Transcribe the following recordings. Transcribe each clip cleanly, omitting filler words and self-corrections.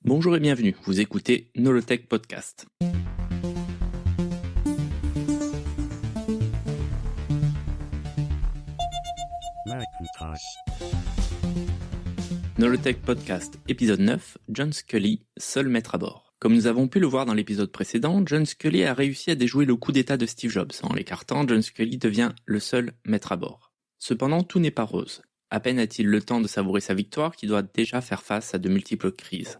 Bonjour et bienvenue, vous écoutez Nolotech Podcast. Nolotech Podcast, épisode 9, John Sculley, seul maître à bord. Comme nous avons pu le voir dans l'épisode précédent, John Sculley a réussi à déjouer le coup d'état de Steve Jobs. En l'écartant, John Sculley devient le seul maître à bord. Cependant, tout n'est pas rose. À peine a-t-il le temps de savourer sa victoire qu'il doit déjà faire face à de multiples crises.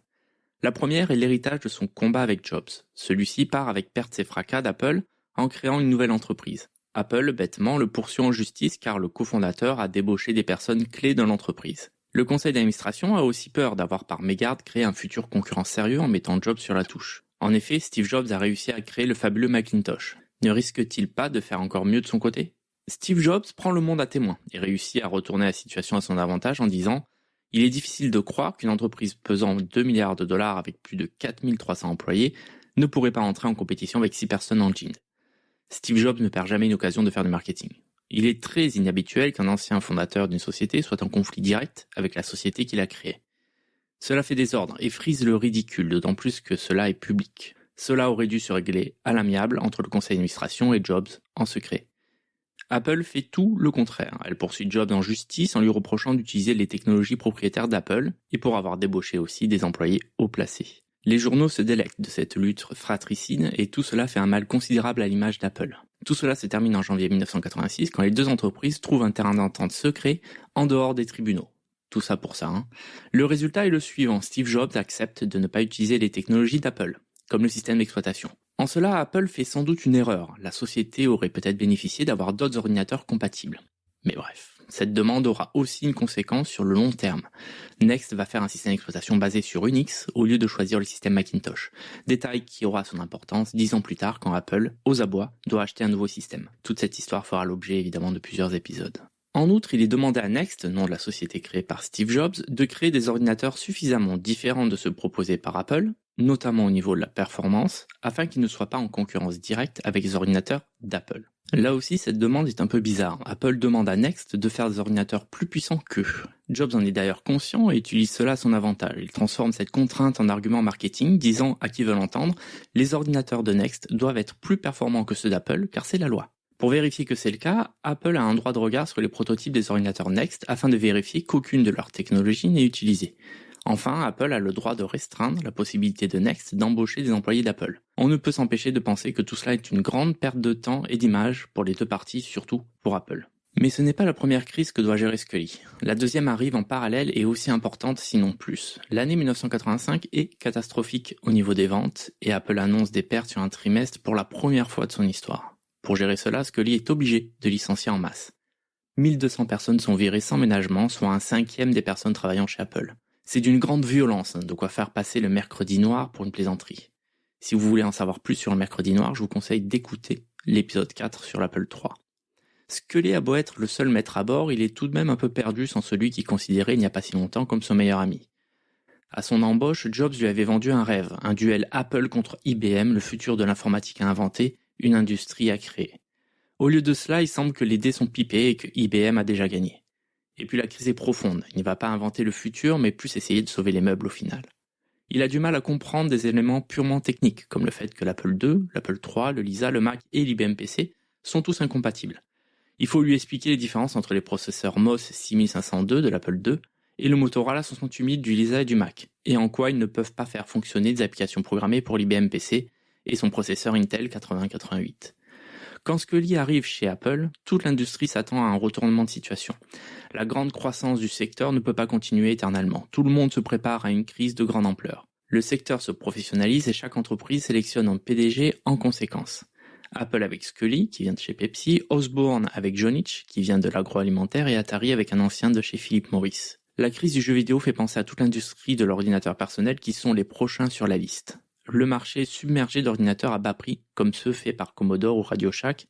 La première est l'héritage de son combat avec Jobs. Celui-ci part avec pertes et fracas d'Apple en créant une nouvelle entreprise. Apple, bêtement, le poursuit en justice car le cofondateur a débauché des personnes clés dans l'entreprise. Le conseil d'administration a aussi peur d'avoir par mégarde créé un futur concurrent sérieux en mettant Jobs sur la touche. En effet, Steve Jobs a réussi à créer le fabuleux Macintosh. Ne risque-t-il pas de faire encore mieux de son côté ? Steve Jobs prend le monde à témoin et réussit à retourner la situation à son avantage en disant « Il est difficile de croire qu'une entreprise pesant 2 milliards de dollars avec plus de 4300 employés ne pourrait pas entrer en compétition avec 6 personnes en jean. » Steve Jobs ne perd jamais une occasion de faire du marketing. Il est très inhabituel qu'un ancien fondateur d'une société soit en conflit direct avec la société qu'il a créée. Cela fait désordre et frise le ridicule, d'autant plus que cela est public. Cela aurait dû se régler à l'amiable entre le conseil d'administration et Jobs en secret. Apple fait tout le contraire. Elle poursuit Jobs en justice en lui reprochant d'utiliser les technologies propriétaires d'Apple et pour avoir débauché aussi des employés haut placés. Les journaux se délectent de cette lutte fratricide et tout cela fait un mal considérable à l'image d'Apple. Tout cela se termine en janvier 1986 quand les deux entreprises trouvent un terrain d'entente secret en dehors des tribunaux. Tout ça pour ça, hein. Le résultat est le suivant, Steve Jobs accepte de ne pas utiliser les technologies d'Apple, comme le système d'exploitation. En cela, Apple fait sans doute une erreur. La société aurait peut-être bénéficié d'avoir d'autres ordinateurs compatibles. Mais bref, cette demande aura aussi une conséquence sur le long terme. Next va faire un système d'exploitation basé sur Unix au lieu de choisir le système Macintosh. Détail qui aura son importance 10 ans plus tard quand Apple, aux abois, doit acheter un nouveau système. Toute cette histoire fera l'objet évidemment de plusieurs épisodes. En outre, il est demandé à Next, nom de la société créée par Steve Jobs, de créer des ordinateurs suffisamment différents de ceux proposés par Apple, notamment au niveau de la performance, afin qu'ils ne soient pas en concurrence directe avec les ordinateurs d'Apple. Là aussi, cette demande est un peu bizarre. Apple demande à Next de faire des ordinateurs plus puissants qu'eux. Jobs en est d'ailleurs conscient et utilise cela à son avantage. Il transforme cette contrainte en argument marketing, disant à qui veut l'entendre, les ordinateurs de Next doivent être plus performants que ceux d'Apple, car c'est la loi. Pour vérifier que c'est le cas, Apple a un droit de regard sur les prototypes des ordinateurs Next afin de vérifier qu'aucune de leurs technologies n'est utilisée. Enfin, Apple a le droit de restreindre la possibilité de Next d'embaucher des employés d'Apple. On ne peut s'empêcher de penser que tout cela est une grande perte de temps et d'image pour les deux parties, surtout pour Apple. Mais ce n'est pas la première crise que doit gérer Sculley. La deuxième arrive en parallèle et aussi importante sinon plus. L'année 1985 est catastrophique au niveau des ventes et Apple annonce des pertes sur un trimestre pour la première fois de son histoire. Pour gérer cela, Sculley est obligé de licencier en masse. 1200 personnes sont virées sans ménagement, soit un cinquième des personnes travaillant chez Apple. C'est d'une grande violence, de quoi faire passer le mercredi noir pour une plaisanterie. Si vous voulez en savoir plus sur le mercredi noir, je vous conseille d'écouter l'épisode 4 sur l'Apple III. Sculley a beau être le seul maître à bord, il est tout de même un peu perdu sans celui qu'il considérait il n'y a pas si longtemps comme son meilleur ami. À son embauche, Jobs lui avait vendu un rêve, un duel Apple contre IBM, le futur de l'informatique à inventer, une industrie à créer. Au lieu de cela, il semble que les dés sont pipés et que IBM a déjà gagné. Et puis la crise est profonde, il ne va pas inventer le futur, mais plus essayer de sauver les meubles au final. Il a du mal à comprendre des éléments purement techniques, comme le fait que l'Apple II, l'Apple III, le Lisa, le Mac et l'IBM PC sont tous incompatibles. Il faut lui expliquer les différences entre les processeurs MOS 6502 de l'Apple II et le Motorola 68000 du Lisa et du Mac, et en quoi ils ne peuvent pas faire fonctionner des applications programmées pour l'IBM PC et son processeur Intel 8088. Quand Sculley arrive chez Apple, toute l'industrie s'attend à un retournement de situation. La grande croissance du secteur ne peut pas continuer éternellement. Tout le monde se prépare à une crise de grande ampleur. Le secteur se professionnalise et chaque entreprise sélectionne un PDG en conséquence. Apple avec Sculley, qui vient de chez Pepsi, Osborne avec Jonich, qui vient de l'agroalimentaire, et Atari avec un ancien de chez Philip Morris. La crise du jeu vidéo fait penser à toute l'industrie de l'ordinateur personnel qui sont les prochains sur la liste. Le marché est submergé d'ordinateurs à bas prix, comme ceux faits par Commodore ou Radio Shack,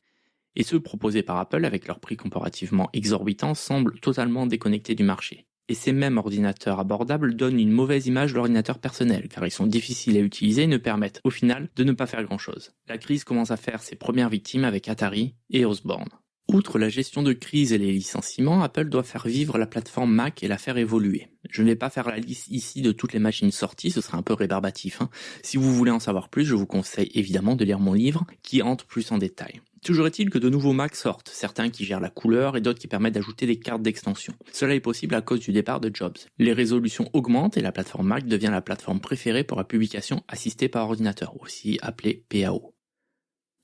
et ceux proposés par Apple avec leur prix comparativement exorbitant semblent totalement déconnectés du marché. Et ces mêmes ordinateurs abordables donnent une mauvaise image de l'ordinateur personnel, car ils sont difficiles à utiliser et ne permettent, au final, de ne pas faire grand-chose. La crise commence à faire ses premières victimes avec Atari et Osborne. Outre la gestion de crise et les licenciements, Apple doit faire vivre la plateforme Mac et la faire évoluer. Je ne vais pas faire la liste ici de toutes les machines sorties, ce serait un peu rébarbatif. Si vous voulez en savoir plus, je vous conseille évidemment de lire mon livre qui entre plus en détail. Toujours est-il que de nouveaux Macs sortent, certains qui gèrent la couleur et d'autres qui permettent d'ajouter des cartes d'extension. Cela est possible à cause du départ de Jobs. Les résolutions augmentent et la plateforme Mac devient la plateforme préférée pour la publication assistée par ordinateur, aussi appelée PAO.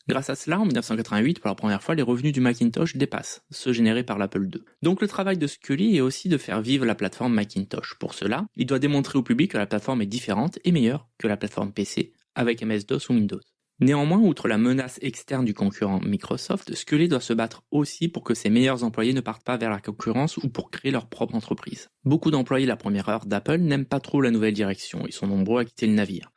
Grâce à cela, en 1988, pour la première fois, les revenus du Macintosh dépassent ceux générés par l'Apple II. Donc le travail de Scully est aussi de faire vivre la plateforme Macintosh. Pour cela, il doit démontrer au public que la plateforme est différente et meilleure que la plateforme PC avec MS-DOS ou Windows. Néanmoins, outre la menace externe du concurrent Microsoft, Scully doit se battre aussi pour que ses meilleurs employés ne partent pas vers la concurrence ou pour créer leur propre entreprise. Beaucoup d'employés la première heure d'Apple n'aiment pas trop la nouvelle direction, ils sont nombreux à quitter le navire.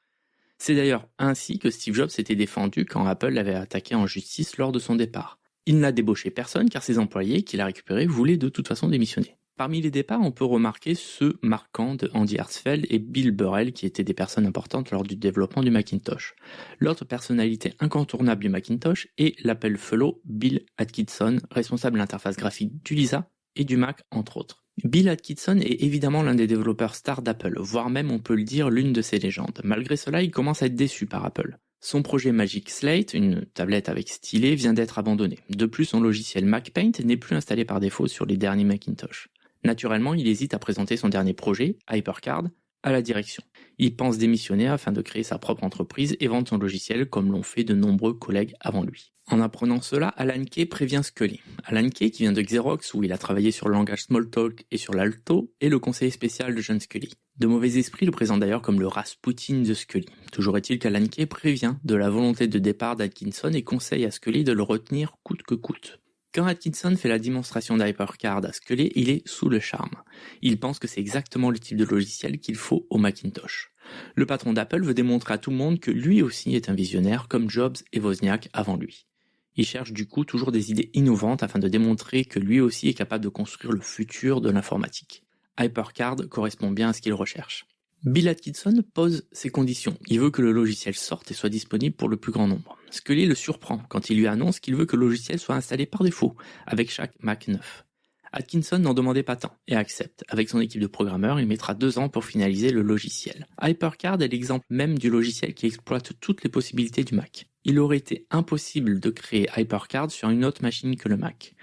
C'est d'ailleurs ainsi que Steve Jobs s'était défendu quand Apple l'avait attaqué en justice lors de son départ. Il n'a débauché personne car ses employés qu'il a récupérés voulaient de toute façon démissionner. Parmi les départs, on peut remarquer ceux marquants de Andy Hertzfeld et Bill Burrell qui étaient des personnes importantes lors du développement du Macintosh. L'autre personnalité incontournable du Macintosh est l'Apple Fellow Bill Atkinson, responsable de l'interface graphique du Lisa et du Mac entre autres. Bill Atkinson est évidemment l'un des développeurs stars d'Apple, voire même on peut le dire l'une de ses légendes. Malgré cela, il commence à être déçu par Apple. Son projet Magic Slate, une tablette avec stylet, vient d'être abandonné. De plus, son logiciel MacPaint n'est plus installé par défaut sur les derniers Macintosh. Naturellement, il hésite à présenter son dernier projet, HyperCard, à la direction. Il pense démissionner afin de créer sa propre entreprise et vendre son logiciel comme l'ont fait de nombreux collègues avant lui. En apprenant cela, Alan Kay prévient Scully. Alan Kay, qui vient de Xerox où il a travaillé sur le langage Smalltalk et sur l'Alto, est le conseiller spécial de John Scully. De mauvais esprits le présentent d'ailleurs comme le Rasputin de Scully. Toujours est-il qu'Alan Kay prévient de la volonté de départ d'Atkinson et conseille à Scully de le retenir coûte que coûte. Quand Atkinson fait la démonstration d'HyperCard à Scully, il est sous le charme. Il pense que c'est exactement le type de logiciel qu'il faut au Macintosh. Le patron d'Apple veut démontrer à tout le monde que lui aussi est un visionnaire comme Jobs et Wozniak avant lui. Il cherche du coup toujours des idées innovantes afin de démontrer que lui aussi est capable de construire le futur de l'informatique. HyperCard correspond bien à ce qu'il recherche. Bill Atkinson pose ses conditions. Il veut que le logiciel sorte et soit disponible pour le plus grand nombre. Scully le surprend quand il lui annonce qu'il veut que le logiciel soit installé par défaut, avec chaque Mac neuf. Atkinson n'en demandait pas tant et accepte. Avec son équipe de programmeurs, il mettra 2 ans pour finaliser le logiciel. HyperCard est l'exemple même du logiciel qui exploite toutes les possibilités du Mac. Il aurait été impossible de créer HyperCard sur une autre machine que le Mac.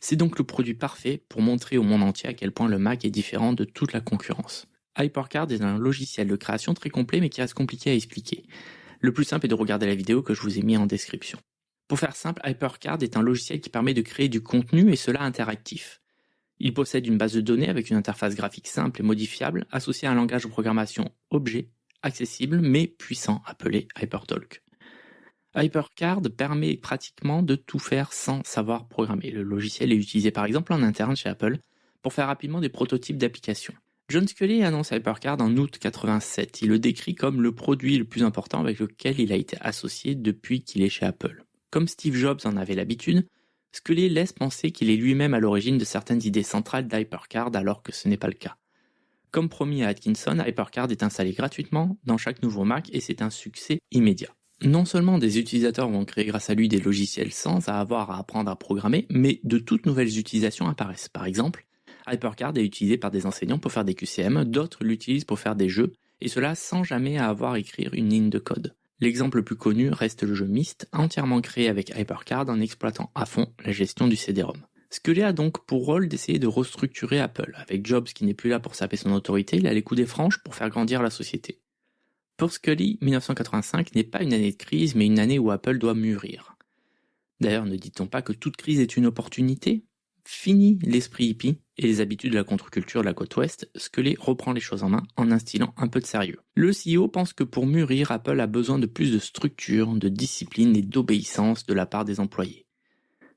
C'est donc le produit parfait pour montrer au monde entier à quel point le Mac est différent de toute la concurrence. HyperCard est un logiciel de création très complet mais qui reste compliqué à expliquer. Le plus simple est de regarder la vidéo que je vous ai mis en description. Pour faire simple, HyperCard est un logiciel qui permet de créer du contenu et cela interactif. Il possède une base de données avec une interface graphique simple et modifiable associée à un langage de programmation objet, accessible mais puissant appelé HyperTalk. HyperCard permet pratiquement de tout faire sans savoir programmer. Le logiciel est utilisé par exemple en interne chez Apple pour faire rapidement des prototypes d'applications. John Scully annonce HyperCard en août 87. Il le décrit comme le produit le plus important avec lequel il a été associé depuis qu'il est chez Apple. Comme Steve Jobs en avait l'habitude, Scully laisse penser qu'il est lui-même à l'origine de certaines idées centrales d'HyperCard alors que ce n'est pas le cas. Comme promis à Atkinson, HyperCard est installé gratuitement dans chaque nouveau Mac et c'est un succès immédiat. Non seulement des utilisateurs vont créer grâce à lui des logiciels sans avoir à apprendre à programmer, mais de toutes nouvelles utilisations apparaissent. Par exemple, HyperCard est utilisé par des enseignants pour faire des QCM, d'autres l'utilisent pour faire des jeux, et cela sans jamais avoir à écrire une ligne de code. L'exemple le plus connu reste le jeu Myst, entièrement créé avec HyperCard en exploitant à fond la gestion du CD-ROM. Scully a donc pour rôle d'essayer de restructurer Apple. Avec Jobs qui n'est plus là pour saper son autorité, il a les coups des franges pour faire grandir la société. Pour Scully, 1985 n'est pas une année de crise, mais une année où Apple doit mûrir. D'ailleurs, ne dit-on pas que toute crise est une opportunité ? Fini l'esprit hippie et les habitudes de la contre-culture de la côte ouest, Scully reprend les choses en main en instillant un peu de sérieux. Le CEO pense que pour mûrir, Apple a besoin de plus de structure, de discipline et d'obéissance de la part des employés.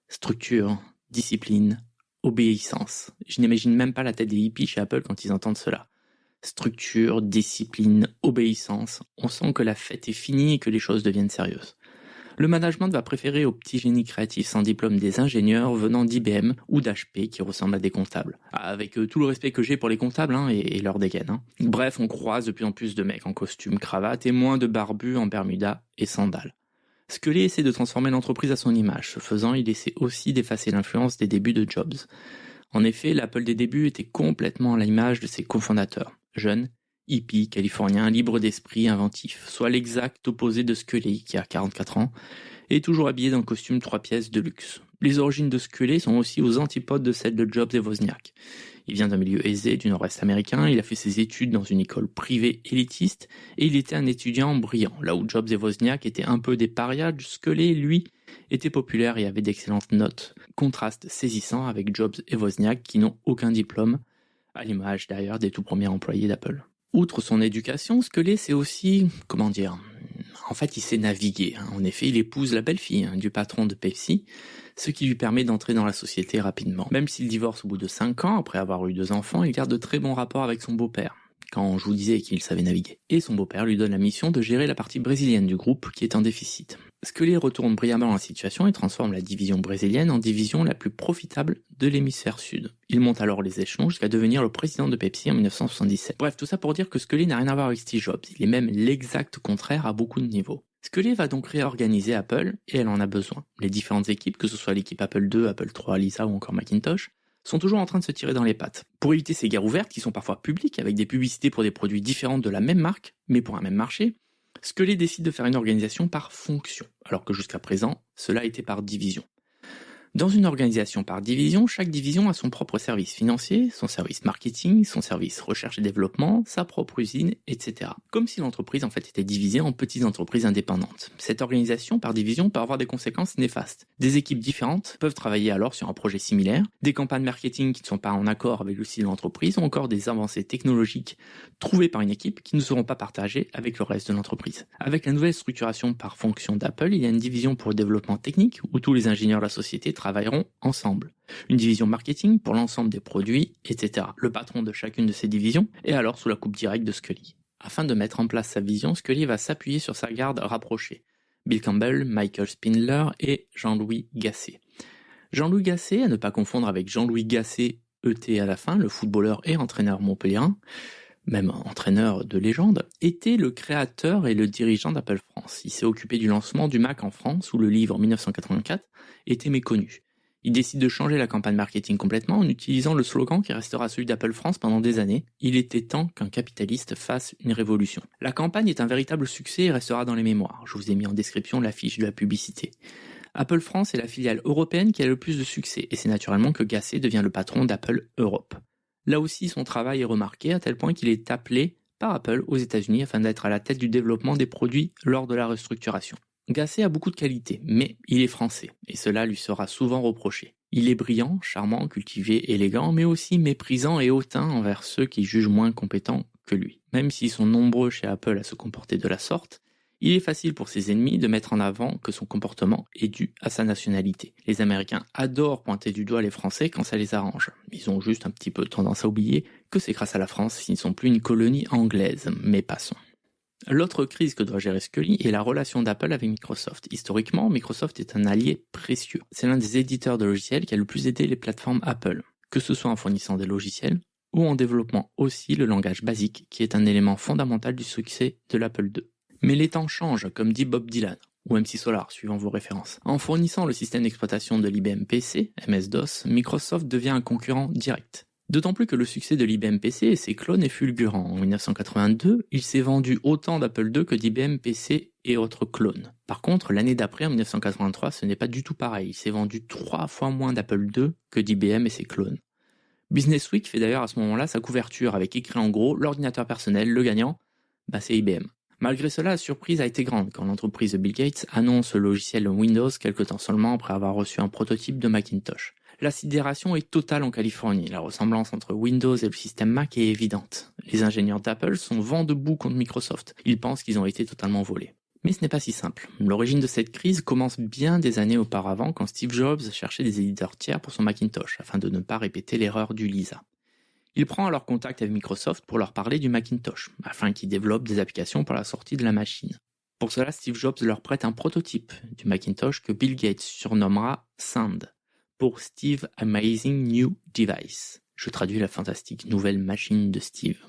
Structure, discipline, obéissance. Je n'imagine même pas la tête des hippies chez Apple quand ils entendent cela. Structure, discipline, obéissance. On sent que la fête est finie et que les choses deviennent sérieuses. Le management va préférer aux petits génies créatifs sans diplôme des ingénieurs venant d'IBM ou d'HP qui ressemblent à des comptables. Avec tout le respect que j'ai pour les comptables et leur dégaine. Bref, on croise de plus en plus de mecs en costume, cravate et moins de barbus en bermuda et sandales. Scully essaie de transformer l'entreprise à son image. Ce faisant, il essaie aussi d'effacer l'influence des débuts de Jobs. En effet, l'Apple des débuts était complètement à l'image de ses cofondateurs. Jeunes, hippies, californiens, libres d'esprit, inventifs. Soit l'exact opposé de Scully, qui a 44 ans, et toujours habillé dans le costume 3 pièces de luxe. Les origines de Scully sont aussi aux antipodes de celles de Jobs et Wozniak. Il vient d'un milieu aisé du nord-est américain, il a fait ses études dans une école privée élitiste, et il était un étudiant brillant. Là où Jobs et Wozniak étaient un peu des parias, Scully, lui, était populaire et avait d'excellentes notes. Contraste saisissant avec Jobs et Wozniak qui n'ont aucun diplôme, à l'image d'ailleurs des tout premiers employés d'Apple. Outre son éducation, Scully c'est aussi, en fait il sait naviguer. En effet, il épouse la belle-fille du patron de Pepsi, ce qui lui permet d'entrer dans la société rapidement. Même s'il divorce au bout de 5 ans, après avoir eu 2 enfants, il garde de très bons rapports avec son beau-père, quand je vous disais qu'il savait naviguer. Et son beau-père lui donne la mission de gérer la partie brésilienne du groupe qui est en déficit. Scully retourne brillamment la situation et transforme la division brésilienne en division la plus profitable de l'hémisphère sud. Il monte alors les échelons jusqu'à devenir le président de Pepsi en 1977. Bref, tout ça pour dire que Scully n'a rien à voir avec Steve Jobs, il est même l'exact contraire à beaucoup de niveaux. Scully va donc réorganiser Apple et elle en a besoin. Les différentes équipes, que ce soit l'équipe Apple II, Apple III, Lisa ou encore Macintosh, sont toujours en train de se tirer dans les pattes. Pour éviter ces guerres ouvertes qui sont parfois publiques avec des publicités pour des produits différents de la même marque, mais pour un même marché, Scully décide de faire une organisation par fonction, alors que jusqu'à présent, cela était par division. Dans une organisation par division, chaque division a son propre service financier, son service marketing, son service recherche et développement, sa propre usine, etc. Comme si l'entreprise en fait était divisée en petites entreprises indépendantes. Cette organisation par division peut avoir des conséquences néfastes. Des équipes différentes peuvent travailler alors sur un projet similaire, des campagnes marketing qui ne sont pas en accord avec le style de l'entreprise, ou encore des avancées technologiques trouvées par une équipe qui ne seront pas partagées avec le reste de l'entreprise. Avec la nouvelle structuration par fonction d'Apple, il y a une division pour le développement technique où tous les ingénieurs de la société travailleront ensemble. Une division marketing pour l'ensemble des produits, etc. Le patron de chacune de ces divisions est alors sous la coupe directe de Scully. Afin de mettre en place sa vision, Scully va s'appuyer sur sa garde rapprochée. Bill Campbell, Michael Spindler et Jean-Louis Gasset. Jean-Louis Gasset, à ne pas confondre avec Jean-Louis Gasset, ET à la fin, le footballeur et entraîneur montpelliérain, même entraîneur de légende, était le créateur et le dirigeant d'Apple France. Il s'est occupé du lancement du Mac en France, où le livre en 1984 était méconnu. Il décide de changer la campagne marketing complètement en utilisant le slogan qui restera celui d'Apple France pendant des années. Il était temps qu'un capitaliste fasse une révolution. La campagne est un véritable succès et restera dans les mémoires. Je vous ai mis en description l'affiche de la publicité. Apple France est la filiale européenne qui a le plus de succès, et c'est naturellement que Gasset devient le patron d'Apple Europe. Là aussi, son travail est remarqué à tel point qu'il est appelé par Apple aux États-Unis afin d'être à la tête du développement des produits lors de la restructuration. Gasset a beaucoup de qualités, mais il est français, et cela lui sera souvent reproché. Il est brillant, charmant, cultivé, élégant, mais aussi méprisant et hautain envers ceux qui jugent moins compétents que lui. Même s'ils sont nombreux chez Apple à se comporter de la sorte, il est facile pour ses ennemis de mettre en avant que son comportement est dû à sa nationalité. Les Américains adorent pointer du doigt les Français quand ça les arrange. Ils ont juste un petit peu tendance à oublier que c'est grâce à la France s'ils ne sont plus une colonie anglaise, mais passons. L'autre crise que doit gérer Scully est la relation d'Apple avec Microsoft. Historiquement, Microsoft est un allié précieux. C'est l'un des éditeurs de logiciels qui a le plus aidé les plateformes Apple, que ce soit en fournissant des logiciels ou en développant aussi le langage BASIC, qui est un élément fondamental du succès de l'Apple II. Mais les temps changent, comme dit Bob Dylan, ou MC Solar, suivant vos références. En fournissant le système d'exploitation de l'IBM PC, MS-DOS, Microsoft devient un concurrent direct. D'autant plus que le succès de l'IBM PC et ses clones est fulgurant. En 1982, il s'est vendu autant d'Apple II que d'IBM PC et autres clones. Par contre, l'année d'après, en 1983, ce n'est pas du tout pareil. Il s'est vendu 3 fois moins d'Apple II que d'IBM et ses clones. Business Week fait d'ailleurs à ce moment-là sa couverture avec écrit en gros « L'ordinateur personnel, le gagnant », c'est IBM. Malgré cela, la surprise a été grande quand l'entreprise de Bill Gates annonce le logiciel Windows quelque temps seulement après avoir reçu un prototype de Macintosh. La sidération est totale en Californie. La ressemblance entre Windows et le système Mac est évidente. Les ingénieurs d'Apple sont vent debout contre Microsoft. Ils pensent qu'ils ont été totalement volés. Mais ce n'est pas si simple. L'origine de cette crise commence bien des années auparavant quand Steve Jobs cherchait des éditeurs tiers pour son Macintosh afin de ne pas répéter l'erreur du Lisa. Il prend alors contact avec Microsoft pour leur parler du Macintosh, afin qu'ils développent des applications pour la sortie de la machine. Pour cela, Steve Jobs leur prête un prototype du Macintosh que Bill Gates surnommera Sand, pour Steve Amazing New Device. Je traduis la fantastique nouvelle machine de Steve.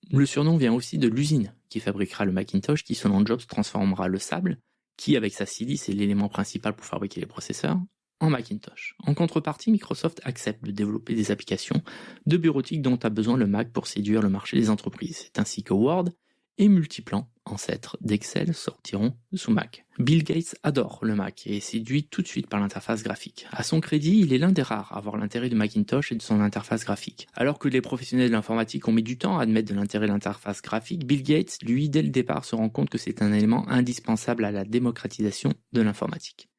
Le surnom vient aussi de l'usine qui fabriquera le Macintosh qui, selon Jobs, transformera le sable, qui avec sa silice est l'élément principal pour fabriquer les processeurs, en Macintosh. En contrepartie, Microsoft accepte de développer des applications de bureautique dont a besoin le Mac pour séduire le marché des entreprises. C'est ainsi que Word et Multiplan, ancêtres d'Excel, sortiront sous Mac. Bill Gates adore le Mac et est séduit tout de suite par l'interface graphique. À son crédit, il est l'un des rares à avoir l'intérêt de Macintosh et de son interface graphique. Alors que les professionnels de l'informatique ont mis du temps à admettre de l'intérêt de l'interface graphique, Bill Gates, lui, dès le départ, se rend compte que c'est un élément indispensable à la démocratisation de l'informatique.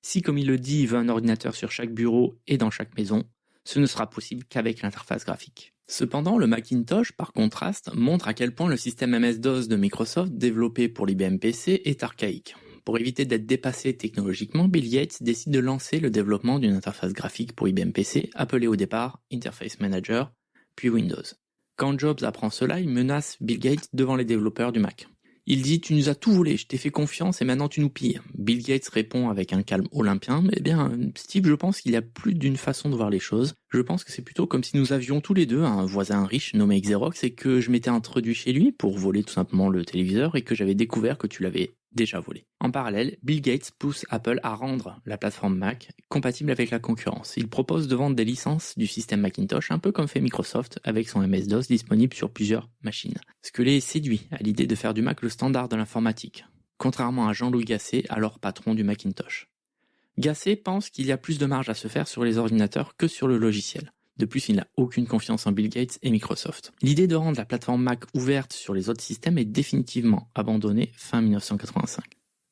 Si, comme il le dit, il veut un ordinateur sur chaque bureau et dans chaque maison, ce ne sera possible qu'avec l'interface graphique. Cependant, le Macintosh, par contraste, montre à quel point le système MS-DOS de Microsoft développé pour l'IBM PC est archaïque. Pour éviter d'être dépassé technologiquement, Bill Gates décide de lancer le développement d'une interface graphique pour IBM PC, appelée au départ Interface Manager, puis Windows. Quand Jobs apprend cela, il menace Bill Gates devant les développeurs du Mac. Il dit « Tu nous as tout volé, je t'ai fait confiance et maintenant tu nous pilles ». Bill Gates répond avec un calme olympien « Eh bien, Steve, je pense qu'il y a plus d'une façon de voir les choses. Je pense que c'est plutôt comme si nous avions tous les deux un voisin riche nommé Xerox et que je m'étais introduit chez lui pour voler tout simplement le téléviseur et que j'avais découvert que tu l'avais déjà volé ». En parallèle, Bill Gates pousse Apple à rendre la plateforme Mac compatible avec la concurrence. Il propose de vendre des licences du système Macintosh, un peu comme fait Microsoft avec son MS-DOS disponible sur plusieurs machines. Scully est séduit à l'idée de faire du Mac le standard de l'informatique, contrairement à Jean-Louis Gasset, alors patron du Macintosh. Gasset pense qu'il y a plus de marge à se faire sur les ordinateurs que sur le logiciel. De plus, il n'a aucune confiance en Bill Gates et Microsoft. L'idée de rendre la plateforme Mac ouverte sur les autres systèmes est définitivement abandonnée fin 1985.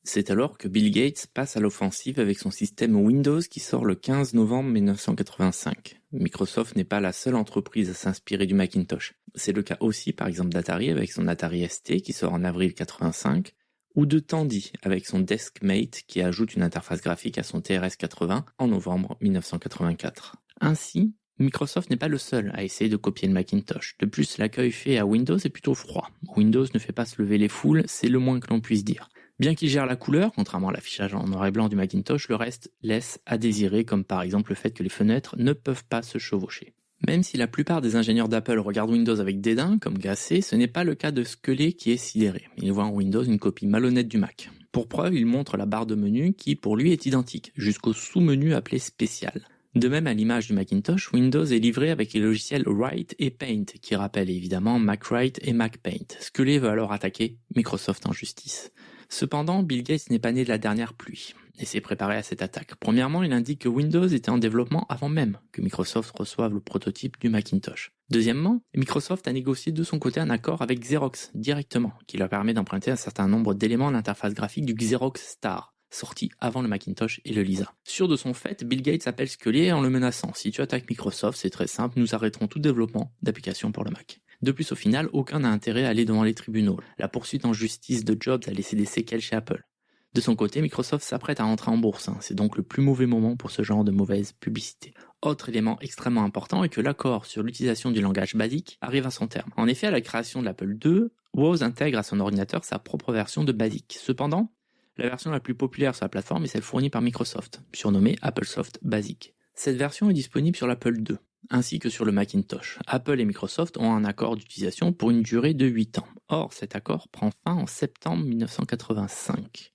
C'est alors que Bill Gates passe à l'offensive avec son système Windows qui sort le 15 novembre 1985. Microsoft n'est pas la seule entreprise à s'inspirer du Macintosh. C'est le cas aussi par exemple d'Atari avec son Atari ST qui sort en avril 1985, ou de Tandy avec son DeskMate qui ajoute une interface graphique à son TRS-80 en novembre 1984. Ainsi, Microsoft n'est pas le seul à essayer de copier le Macintosh. De plus, l'accueil fait à Windows est plutôt froid. Windows ne fait pas se lever les foules, c'est le moins que l'on puisse dire. Bien qu'il gère la couleur, contrairement à l'affichage en noir et blanc du Macintosh, le reste laisse à désirer, comme par exemple le fait que les fenêtres ne peuvent pas se chevaucher. Même si la plupart des ingénieurs d'Apple regardent Windows avec dédain, comme Gasset, ce n'est pas le cas de Scully qui est sidéré. Il voit en Windows une copie malhonnête du Mac. Pour preuve, il montre la barre de menu qui, pour lui, est identique, jusqu'au sous-menu appelé Spécial. De même, à l'image du Macintosh, Windows est livré avec les logiciels Write et Paint, qui rappellent évidemment MacWrite et MacPaint. Scully veut alors attaquer Microsoft en justice. Cependant, Bill Gates n'est pas né de la dernière pluie et s'est préparé à cette attaque. Premièrement, il indique que Windows était en développement avant même que Microsoft reçoive le prototype du Macintosh. Deuxièmement, Microsoft a négocié de son côté un accord avec Xerox directement, qui leur permet d'emprunter un certain nombre d'éléments de l'interface graphique du Xerox Star, sorti avant le Macintosh et le Lisa. Sûr de son fait, Bill Gates appelle Scully en le menaçant. Si tu attaques Microsoft, c'est très simple, nous arrêterons tout développement d'applications pour le Mac. De plus, au final, aucun n'a intérêt à aller devant les tribunaux. La poursuite en justice de Jobs a laissé des séquelles chez Apple. De son côté, Microsoft s'apprête à entrer en bourse. C'est donc le plus mauvais moment pour ce genre de mauvaise publicité. Autre élément extrêmement important est que l'accord sur l'utilisation du langage BASIC arrive à son terme. En effet, à la création de l'Apple II, Woz intègre à son ordinateur sa propre version de BASIC. Cependant, la version la plus populaire sur la plateforme est celle fournie par Microsoft, surnommée AppleSoft BASIC. Cette version est disponible sur l'Apple II, ainsi que sur le Macintosh. Apple et Microsoft ont un accord d'utilisation pour une durée de 8 ans. Or, cet accord prend fin en septembre 1985.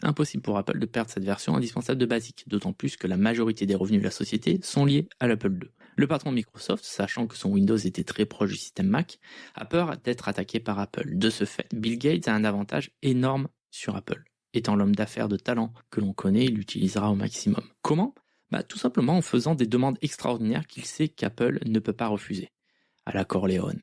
Impossible pour Apple de perdre cette version indispensable de BASIC, d'autant plus que la majorité des revenus de la société sont liés à l'Apple II. Le patron de Microsoft, sachant que son Windows était très proche du système Mac, a peur d'être attaqué par Apple. De ce fait, Bill Gates a un avantage énorme sur Apple. Étant l'homme d'affaires de talent que l'on connaît, il l'utilisera au maximum. Comment ? Tout simplement en faisant des demandes extraordinaires qu'il sait qu'Apple ne peut pas refuser. À la Corleone.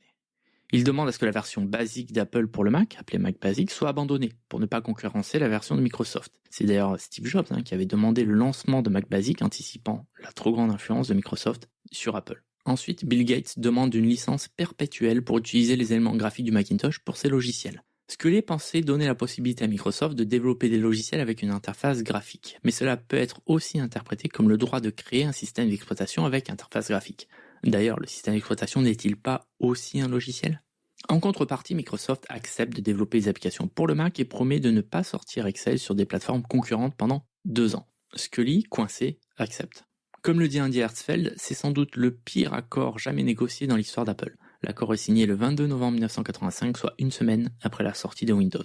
Il demande à ce que la version basique d'Apple pour le Mac, appelée Mac Basic, soit abandonnée pour ne pas concurrencer la version de Microsoft. C'est d'ailleurs Steve Jobs qui avait demandé le lancement de Mac Basic, anticipant la trop grande influence de Microsoft sur Apple. Ensuite, Bill Gates demande une licence perpétuelle pour utiliser les éléments graphiques du Macintosh pour ses logiciels. Scully pensait donner la possibilité à Microsoft de développer des logiciels avec une interface graphique, mais cela peut être aussi interprété comme le droit de créer un système d'exploitation avec interface graphique. D'ailleurs, le système d'exploitation n'est-il pas aussi un logiciel ? En contrepartie, Microsoft accepte de développer des applications pour le Mac et promet de ne pas sortir Excel sur des plateformes concurrentes pendant 2 ans. Scully, coincé, accepte. Comme le dit Andy Hertzfeld, c'est sans doute le pire accord jamais négocié dans l'histoire d'Apple. L'accord est signé le 22 novembre 1985, soit une semaine après la sortie de Windows.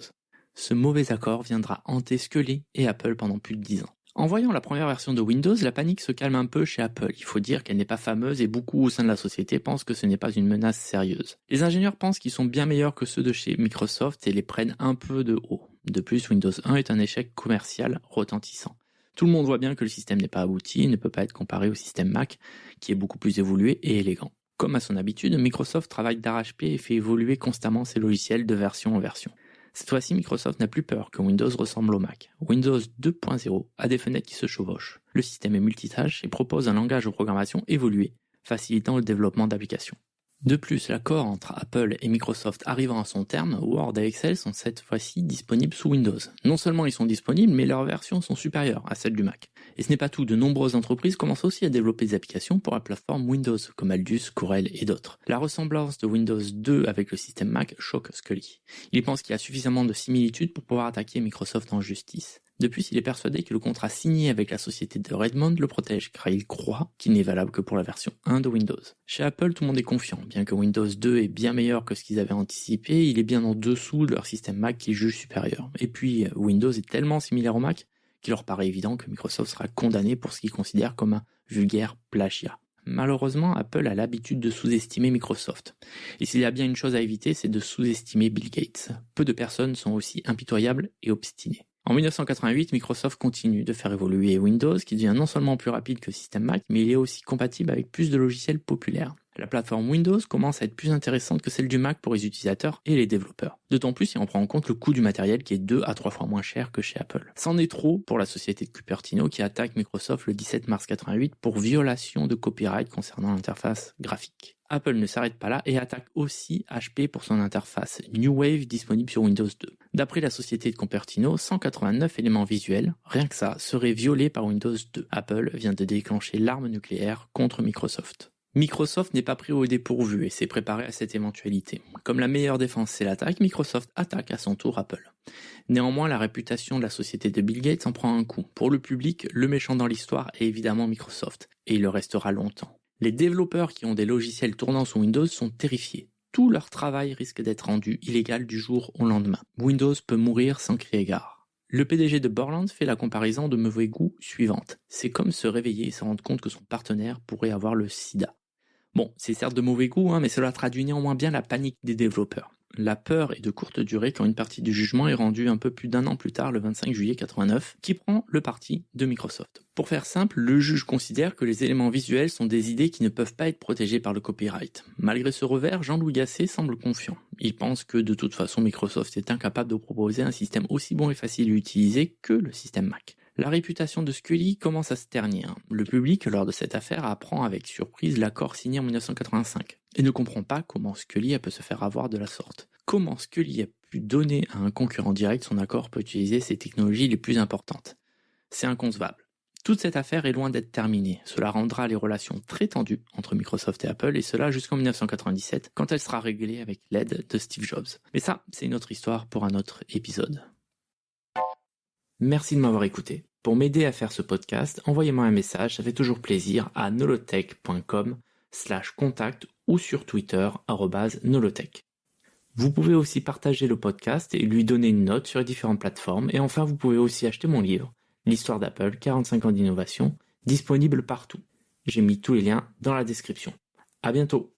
Ce mauvais accord viendra hanter Scully et Apple pendant plus de 10 ans. En voyant la première version de Windows, la panique se calme un peu chez Apple. Il faut dire qu'elle n'est pas fameuse et beaucoup au sein de la société pensent que ce n'est pas une menace sérieuse. Les ingénieurs pensent qu'ils sont bien meilleurs que ceux de chez Microsoft et les prennent un peu de haut. De plus, Windows 1 est un échec commercial retentissant. Tout le monde voit bien que le système n'est pas abouti et ne peut pas être comparé au système Mac, qui est beaucoup plus évolué et élégant. Comme à son habitude, Microsoft travaille d'arrache-pied et fait évoluer constamment ses logiciels de version en version. Cette fois-ci, Microsoft n'a plus peur que Windows ressemble au Mac. Windows 2.0 a des fenêtres qui se chevauchent. Le système est multitâche et propose un langage de programmation évolué, facilitant le développement d'applications. De plus, l'accord entre Apple et Microsoft arrivant à son terme, Word et Excel sont cette fois-ci disponibles sous Windows. Non seulement ils sont disponibles, mais leurs versions sont supérieures à celles du Mac. Et ce n'est pas tout, de nombreuses entreprises commencent aussi à développer des applications pour la plateforme Windows, comme Aldus, Corel et d'autres. La ressemblance de Windows 2 avec le système Mac choque Scully. Il pense qu'il y a suffisamment de similitudes pour pouvoir attaquer Microsoft en justice. De plus, il est persuadé que le contrat signé avec la société de Redmond le protège, car il croit qu'il n'est valable que pour la version 1 de Windows. Chez Apple, tout le monde est confiant. Bien que Windows 2 est bien meilleur que ce qu'ils avaient anticipé, il est bien en dessous de leur système Mac qu'ils jugent supérieur. Et puis, Windows est tellement similaire au Mac qu'il leur paraît évident que Microsoft sera condamné pour ce qu'ils considèrent comme un vulgaire plagiat. Malheureusement, Apple a l'habitude de sous-estimer Microsoft. Et s'il y a bien une chose à éviter, c'est de sous-estimer Bill Gates. Peu de personnes sont aussi impitoyables et obstinées. En 1988, Microsoft continue de faire évoluer Windows, qui devient non seulement plus rapide que le système Mac, mais il est aussi compatible avec plus de logiciels populaires. La plateforme Windows commence à être plus intéressante que celle du Mac pour les utilisateurs et les développeurs. D'autant plus si on prend en compte le coût du matériel qui est 2 à 3 fois moins cher que chez Apple. C'en est trop pour la société de Cupertino qui attaque Microsoft le 17 mars 88 pour violation de copyright concernant l'interface graphique. Apple ne s'arrête pas là et attaque aussi HP pour son interface New Wave disponible sur Windows 2. D'après la société de Cupertino, 189 éléments visuels, rien que ça, seraient violés par Windows 2. Apple vient de déclencher l'arme nucléaire contre Microsoft. Microsoft n'est pas pris au dépourvu et s'est préparé à cette éventualité. Comme la meilleure défense c'est l'attaque, Microsoft attaque à son tour Apple. Néanmoins, la réputation de la société de Bill Gates en prend un coup. Pour le public, le méchant dans l'histoire est évidemment Microsoft, et il le restera longtemps. Les développeurs qui ont des logiciels tournant sous Windows sont terrifiés. Tout leur travail risque d'être rendu illégal du jour au lendemain. Windows peut mourir sans crier gare. Le PDG de Borland fait la comparaison de mauvais goût suivante. C'est comme se réveiller et se rendre compte que son partenaire pourrait avoir le sida. Bon, c'est certes de mauvais goût, mais cela traduit néanmoins bien la panique des développeurs. La peur est de courte durée quand une partie du jugement est rendue un peu plus d'un an plus tard, le 25 juillet 89, qui prend le parti de Microsoft. Pour faire simple, le juge considère que les éléments visuels sont des idées qui ne peuvent pas être protégées par le copyright. Malgré ce revers, Jean-Louis Gasset semble confiant. Il pense que de toute façon Microsoft est incapable de proposer un système aussi bon et facile à utiliser que le système Mac. La réputation de Scully commence à se ternir. Le public, lors de cette affaire, apprend avec surprise l'accord signé en 1985 et ne comprend pas comment Scully peut se faire avoir de la sorte. Comment Scully a pu donner à un concurrent direct son accord pour utiliser ses technologies les plus importantes? C'est inconcevable. Toute cette affaire est loin d'être terminée. Cela rendra les relations très tendues entre Microsoft et Apple, et cela jusqu'en 1997, quand elle sera réglée avec l'aide de Steve Jobs. Mais ça, c'est une autre histoire pour un autre épisode. Merci de m'avoir écouté. Pour m'aider à faire ce podcast, envoyez-moi un message, ça fait toujours plaisir, à nolotech.com/contact ou sur Twitter @nolotech. Vous pouvez aussi partager le podcast et lui donner une note sur les différentes plateformes. Et enfin, vous pouvez aussi acheter mon livre, L'histoire d'Apple, 45 ans d'innovation, disponible partout. J'ai mis tous les liens dans la description. À bientôt.